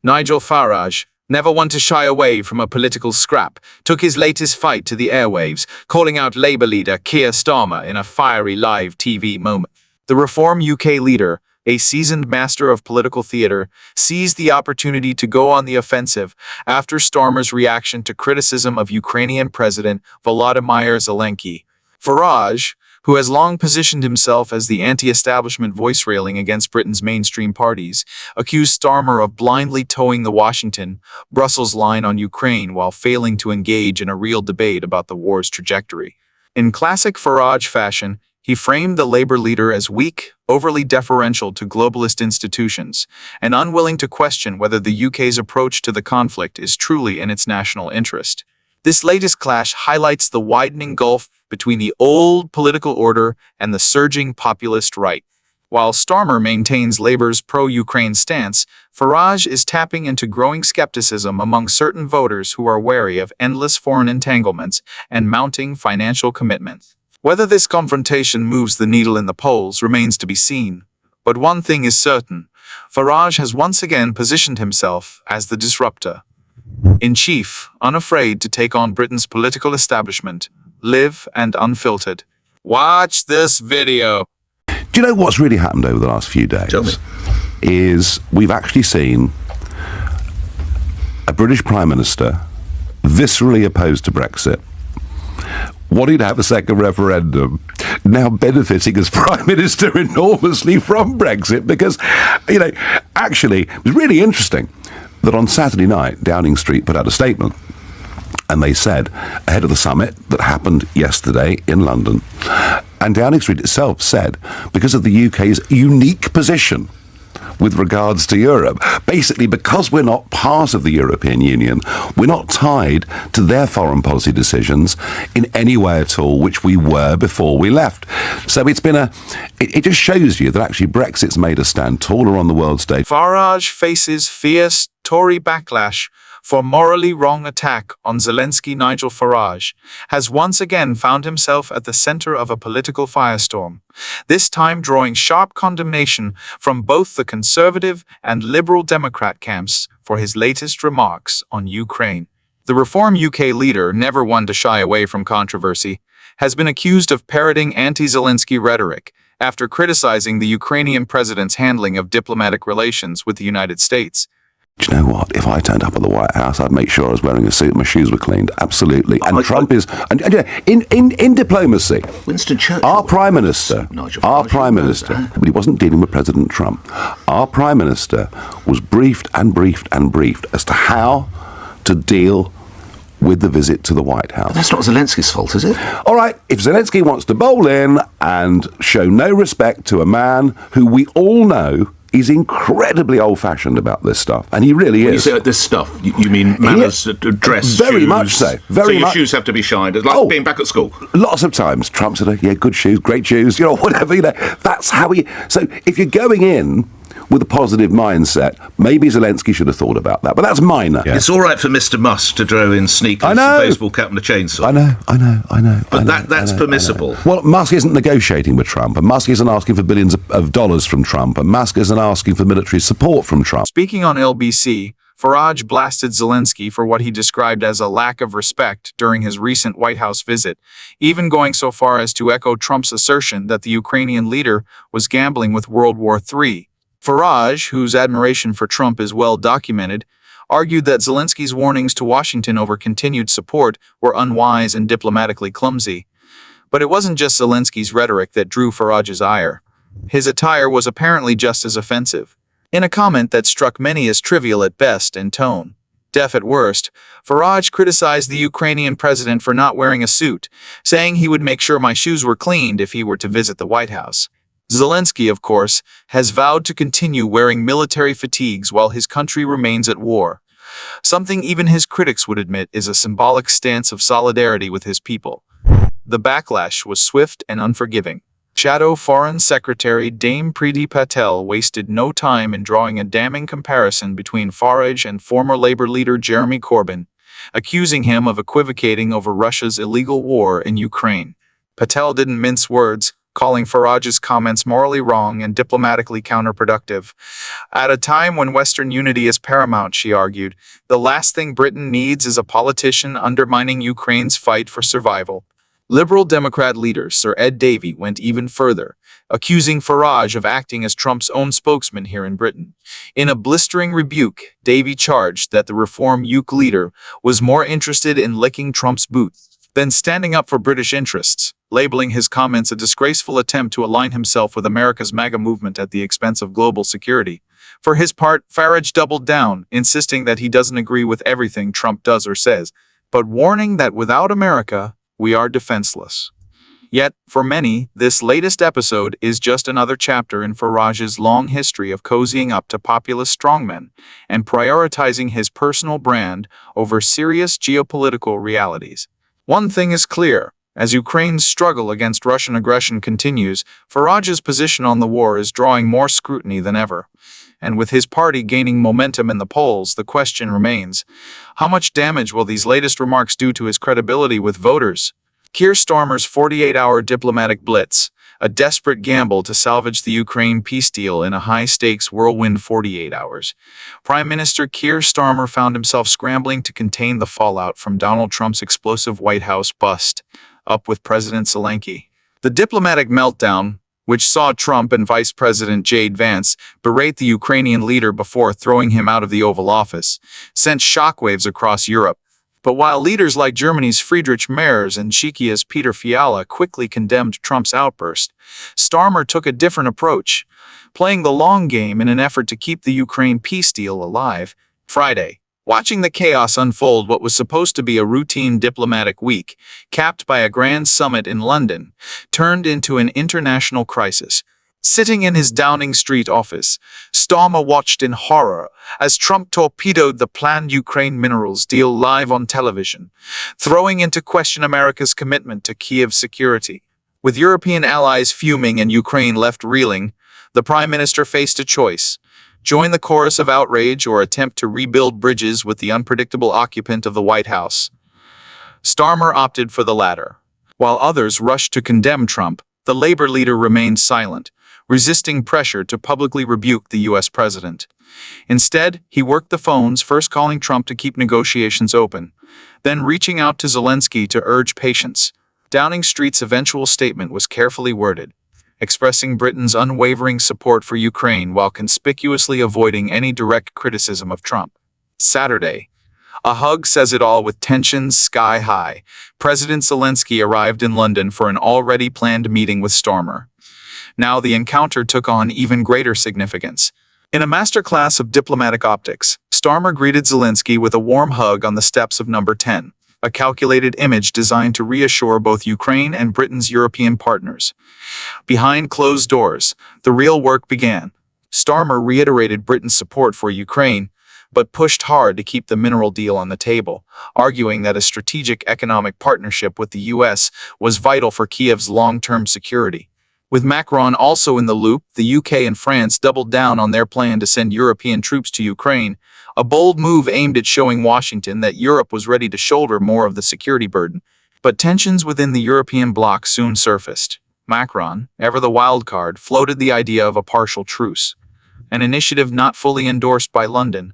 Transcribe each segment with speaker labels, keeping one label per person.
Speaker 1: Nigel Farage, never one to shy away from a political scrap, took his latest fight to the airwaves, calling out Labour leader Keir Starmer in a fiery live TV moment. The Reform UK leader, a seasoned master of political theatre, seized the opportunity to go on the offensive after Starmer's reaction to criticism of Ukrainian President Volodymyr Zelensky. Farage, who has long positioned himself as the anti-establishment voice railing against Britain's mainstream parties, accused Starmer of blindly towing the Washington-Brussels line on Ukraine while failing to engage in a real debate about the war's trajectory. In classic Farage fashion, he framed the Labour leader as weak, overly deferential to globalist institutions, and unwilling to question whether the UK's approach to the conflict is truly in its national interest. This latest clash highlights the widening gulf between the old political order and the surging populist right. While Starmer maintains Labour's pro-Ukraine stance, Farage is tapping into growing skepticism among certain voters who are wary of endless foreign entanglements and mounting financial commitments. Whether this confrontation moves the needle in the polls remains to be seen, but one thing is certain: Farage has once again positioned himself as the disruptor in chief, unafraid to take on Britain's political establishment, live and unfiltered. Watch this video.
Speaker 2: Do you know what's really happened over the last few days?
Speaker 3: Tell me.
Speaker 2: Is we've actually seen a British Prime Minister viscerally opposed to Brexit, wanting to have a second referendum, now benefiting as Prime Minister enormously from Brexit because, actually, it was really interesting that on Saturday night, Downing Street put out a statement, and they said, ahead of the summit that happened yesterday in London, and Downing Street itself said, because of the UK's unique position with regards to Europe, basically because we're not part of the European Union, we're not tied to their foreign policy decisions in any way at all, which we were before we left. So it's been it just shows you that actually Brexit's made us stand taller on the world stage.
Speaker 1: Farage faces fierce Tory backlash for morally wrong attack on Zelensky. Nigel Farage has once again found himself at the center of a political firestorm, this time drawing sharp condemnation from both the Conservative and Liberal Democrat camps for his latest remarks on Ukraine. The Reform UK leader, never one to shy away from controversy, has been accused of parroting anti-Zelensky rhetoric after criticizing the Ukrainian president's handling of diplomatic relations with the United States.
Speaker 2: Do you know what? If I turned up at the White House, I'd make sure I was wearing a suit and my shoes were cleaned. Absolutely. And Trump is... And in diplomacy,
Speaker 3: Winston Churchill,
Speaker 2: our Prime Minister, but he wasn't dealing with President Trump. Our Prime Minister was briefed as to how to deal with the visit to the White House.
Speaker 3: That's not Zelensky's fault, is it?
Speaker 2: All right, if Zelensky wants to bowl in and show no respect to a man who we all know is incredibly old-fashioned about this stuff, and he really is.
Speaker 3: When you say this stuff, you mean manners, dress,
Speaker 2: very
Speaker 3: shoes?
Speaker 2: much so.
Speaker 3: So your shoes have to be shined. It's like being back at school.
Speaker 2: Lots of times, Trump said, "Yeah, good shoes, great shoes," whatever. That's how he. So if you're going in with a positive mindset, maybe Zelensky should have thought about that, but that's minor.
Speaker 3: Yeah. It's all right for Mr. Musk to throw in sneakers, a baseball cap, and a chainsaw.
Speaker 2: I know.
Speaker 3: But that's permissible.
Speaker 2: Well, Musk isn't negotiating with Trump, and Musk isn't asking for billions of dollars from Trump, and Musk isn't asking for military support from Trump.
Speaker 1: Speaking on LBC, Farage blasted Zelensky for what he described as a lack of respect during his recent White House visit, even going so far as to echo Trump's assertion that the Ukrainian leader was gambling with World War III. Farage, whose admiration for Trump is well documented, argued that Zelensky's warnings to Washington over continued support were unwise and diplomatically clumsy. But it wasn't just Zelensky's rhetoric that drew Farage's ire. His attire was apparently just as offensive. In a comment that struck many as trivial at best and tone deaf at worst, Farage criticized the Ukrainian president for not wearing a suit, saying he would make sure my shoes were cleaned if he were to visit the White House. Zelensky, of course, has vowed to continue wearing military fatigues while his country remains at war, something even his critics would admit is a symbolic stance of solidarity with his people. The backlash was swift and unforgiving. Shadow Foreign Secretary Dame Priti Patel wasted no time in drawing a damning comparison between Farage and former Labour leader Jeremy Corbyn, accusing him of equivocating over Russia's illegal war in Ukraine. Patel didn't mince words, calling Farage's comments morally wrong and diplomatically counterproductive. At a time when Western unity is paramount, she argued, the last thing Britain needs is a politician undermining Ukraine's fight for survival. Liberal Democrat leader Sir Ed Davey went even further, accusing Farage of acting as Trump's own spokesman here in Britain. In a blistering rebuke, Davey charged that the Reform UK leader was more interested in licking Trump's boots than standing up for British interests, labeling his comments a disgraceful attempt to align himself with America's MAGA movement at the expense of global security. For his part, Farage doubled down, insisting that he doesn't agree with everything Trump does or says, but warning that without America, we are defenseless. Yet, for many, this latest episode is just another chapter in Farage's long history of cozying up to populist strongmen and prioritizing his personal brand over serious geopolitical realities. One thing is clear. As Ukraine's struggle against Russian aggression continues, Farage's position on the war is drawing more scrutiny than ever. And with his party gaining momentum in the polls, the question remains, how much damage will these latest remarks do to his credibility with voters? Keir Starmer's 48-hour diplomatic blitz, a desperate gamble to salvage the Ukraine peace deal in a high-stakes whirlwind 48 hours. Prime Minister Keir Starmer found himself scrambling to contain the fallout from Donald Trump's explosive White House bust, up with President Zelensky. The diplomatic meltdown, which saw Trump and Vice President J.D. Vance berate the Ukrainian leader before throwing him out of the Oval Office, sent shockwaves across Europe. But while leaders like Germany's Friedrich Merz and Czechia's Peter Fiala quickly condemned Trump's outburst, Starmer took a different approach, playing the long game in an effort to keep the Ukraine peace deal alive. Friday, watching the chaos unfold, what was supposed to be a routine diplomatic week, capped by a grand summit in London, turned into an international crisis. Sitting in his Downing Street office, Starmer watched in horror as Trump torpedoed the planned Ukraine minerals deal live on television, throwing into question America's commitment to Kiev's security. With European allies fuming and Ukraine left reeling, the Prime Minister faced a choice: join the chorus of outrage or attempt to rebuild bridges with the unpredictable occupant of the White House. Starmer opted for the latter. While others rushed to condemn Trump, the Labour leader remained silent, resisting pressure to publicly rebuke the U.S. president. Instead, he worked the phones, first calling Trump to keep negotiations open, then reaching out to Zelensky to urge patience. Downing Street's eventual statement was carefully worded, expressing Britain's unwavering support for Ukraine while conspicuously avoiding any direct criticism of Trump. Saturday, a hug says it all. With tensions sky high, President Zelensky arrived in London for an already planned meeting with Starmer. Now the encounter took on even greater significance. In a masterclass of diplomatic optics, Starmer greeted Zelensky with a warm hug on the steps of Number 10, a calculated image designed to reassure both Ukraine and Britain's European partners. Behind closed doors, the real work began. Starmer reiterated Britain's support for Ukraine, but pushed hard to keep the mineral deal on the table, arguing that a strategic economic partnership with the U.S. was vital for Kiev's long-term security. With Macron also in the loop, the UK and France doubled down on their plan to send European troops to Ukraine, a bold move aimed at showing Washington that Europe was ready to shoulder more of the security burden. But tensions within the European bloc soon surfaced. Macron, ever the wild card, floated the idea of a partial truce, an initiative not fully endorsed by London.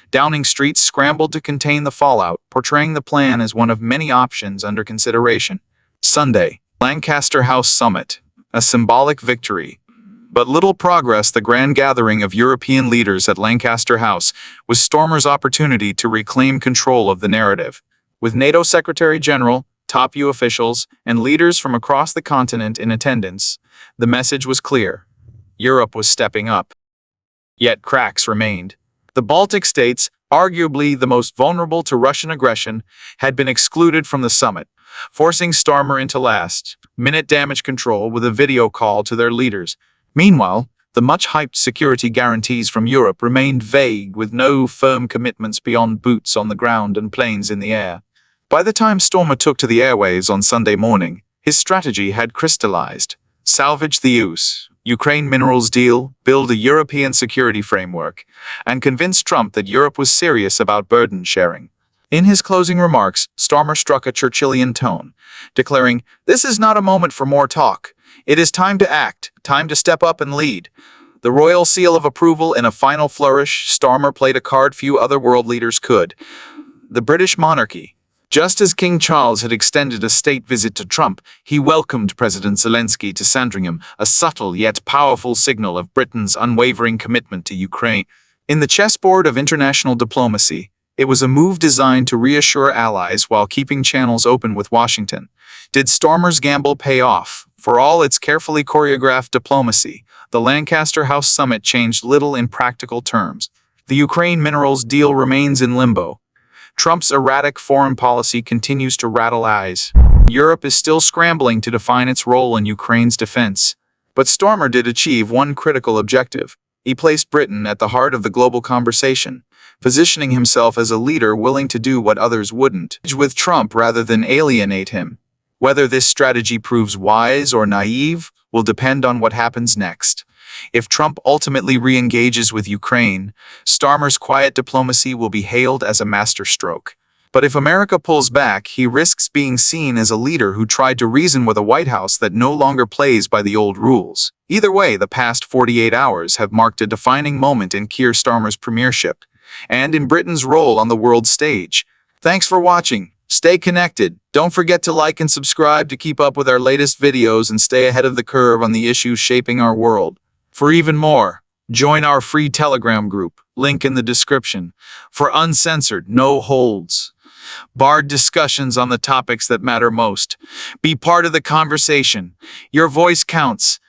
Speaker 1: Downing Street scrambled to contain the fallout, portraying the plan as one of many options under consideration. Sunday, Lancaster House Summit. A symbolic victory. But little progress. The grand gathering of European leaders at Lancaster House was Starmer's opportunity to reclaim control of the narrative. With NATO Secretary General, top EU officials, and leaders from across the continent in attendance, the message was clear. Europe was stepping up. Yet cracks remained. The Baltic states, arguably the most vulnerable to Russian aggression, had been excluded from the summit, forcing Starmer into last-minute damage control with a video call to their leaders. Meanwhile, the much-hyped security guarantees from Europe remained vague, with no firm commitments beyond boots on the ground and planes in the air. By the time Starmer took to the airwaves on Sunday morning, his strategy had crystallized. Salvage the Ukraine minerals deal, build a European security framework, and convince Trump that Europe was serious about burden sharing. In his closing remarks, Starmer struck a Churchillian tone, declaring, "This is not a moment for more talk. It is time to act, time to step up and lead. The royal seal of approval in a final flourish, Starmer played a card few other world leaders could. The British monarchy. Just as King Charles had extended a state visit to Trump, he welcomed President Zelensky to Sandringham, a subtle yet powerful signal of Britain's unwavering commitment to Ukraine. In the chessboard of international diplomacy, it was a move designed to reassure allies while keeping channels open with Washington. Did Starmer's gamble pay off? For all its carefully choreographed diplomacy, the Lancaster House summit changed little in practical terms. The Ukraine minerals deal remains in limbo. Trump's erratic foreign policy continues to rattle eyes. Europe is still scrambling to define its role in Ukraine's defense. But Starmer did achieve one critical objective. He placed Britain at the heart of the global conversation, positioning himself as a leader willing to do what others wouldn't, with Trump rather than alienate him. Whether this strategy proves wise or naive will depend on what happens next. If Trump ultimately re-engages with Ukraine, Starmer's quiet diplomacy will be hailed as a masterstroke. But if America pulls back, he risks being seen as a leader who tried to reason with a White House that no longer plays by the old rules. Either way, the past 48 hours have marked a defining moment in Keir Starmer's premiership and in Britain's role on the world stage. Thanks for watching. Stay connected. Don't forget to like and subscribe to keep up with our latest videos and stay ahead of the curve on the issues shaping our world. For even more, join our free Telegram group, link in the description, for uncensored, no holds barred discussions on the topics that matter most. Be part of the conversation. Your voice counts.